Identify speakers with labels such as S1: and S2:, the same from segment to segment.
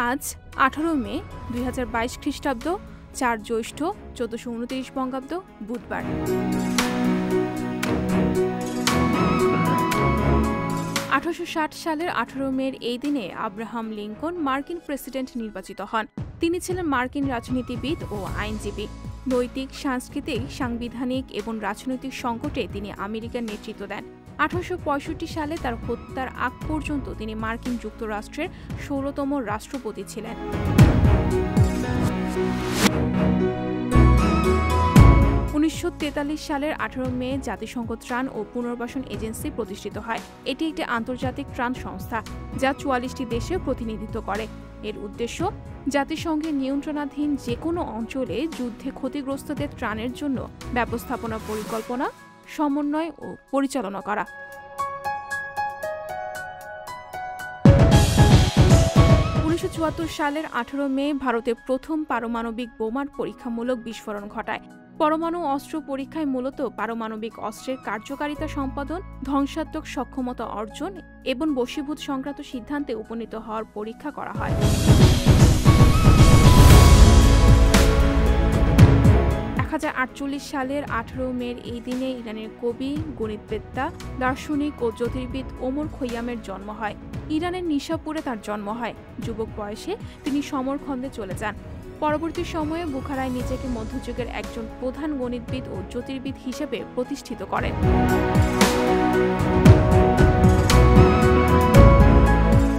S1: আজ 18 মে 2022 খ্রিস্টাব্দ, 4 জ্যৈষ্ঠ 1429 বঙ্গাব্দ, বুধবার। 1860 সালের 18 মের এই দিনে আব্রাহাম লিঙ্কন মার্কিন প্রেসিডেন্ট নির্বাচিত হন। তিনি ছিলেন মার্কিন রাজনীতিবিদ ও আইনজীবী। নৈতিক, সাংস্কৃতিক, সাংবিধানিক এবং রাজনৈতিক সংকটে তিনি আমেরিকার নেতৃত্ব দেন। 1865 সালে তার হত্যার আগ পর্যন্ত তিনি মার্কিন যুক্তরাষ্ট্রের 16তম রাষ্ট্রপতি ছিলেন। 1943 সালের 18 মে জাতিসংঘ ত্রাণ ও পুনর্বাসন এজেন্সি প্রতিষ্ঠিত হয়। এটি একটি আন্তর্জাতিক ত্রাণ সংস্থা যা 44টি দেশে প্রতিনিধিত্ব করে। এর উদ্দেশ্য জাতিসংঘের নিয়ন্ত্রণাধীন যে কোনো অঞ্চলে যুদ্ধে ক্ষতিগ্রস্তদের ত্রাণের জন্য ব্যবস্থাপনা, পরিকল্পনা, সমন্বয় ও পরিচালনা করা। 1974 সালের 18 মে ভারতে প্রথম পারমাণবিক বোমার পরীক্ষামূলক বিস্ফোরণ ঘটায়। পরমাণু অস্ত্র পরীক্ষায় মূলত পারমাণবিক অস্ত্রের কার্যকারিতা সম্পাদন, ধ্বংসাত্মক সক্ষমতা অর্জন এবং বশীভূত সংক্রান্ত সিদ্ধান্তে উপনীত হওয়ার পরীক্ষা করা হয়। 1948 সালের 18 মের এই দিনে ইরানের কবি, গণিতবিদ্যা, দার্শনিক ও জ্যোতির্বিদ ওমর খৈয়ামের জন্ম হয়। ইরানের নিশাপুরে তার জন্ম হয়। যুবক বয়সে তিনি সমরখন্দে চলে যান। পরবর্তী সময়ে বুখারায় নিজেকে মধ্যযুগের একজন প্রধান গণিতবিদ ও জ্যোতির্বিদ হিসেবে প্রতিষ্ঠিত করেন।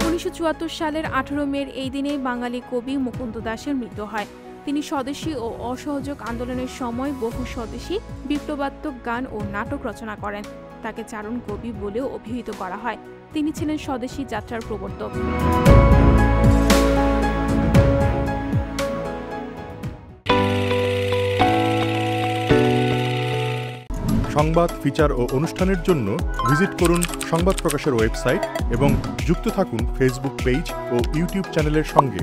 S1: 1974 সালের 18 মের এই দিনে বাঙালি কবি মুকুন্দ দাশের মৃত্যু হয়। তিনি স্বদেশী ও অসহযোগ আন্দোলনের সময় বহু স্বদেশী বিপ্লবাত্মক গান ও নাটক রচনা করেন। তাকে চারণ কবি বলেও অভিহিত করা হয়। তিনি ছিলেন স্বদেশী যাত্রার প্রবর্তক।
S2: সংবাদ, ফিচার ও অনুষ্ঠানের জন্য ভিজিট করুন সংবাদ প্রকাশের ওয়েবসাইট এবং যুক্ত থাকুন ফেসবুক পেজ ও ইউটিউব চ্যানেলের সঙ্গে।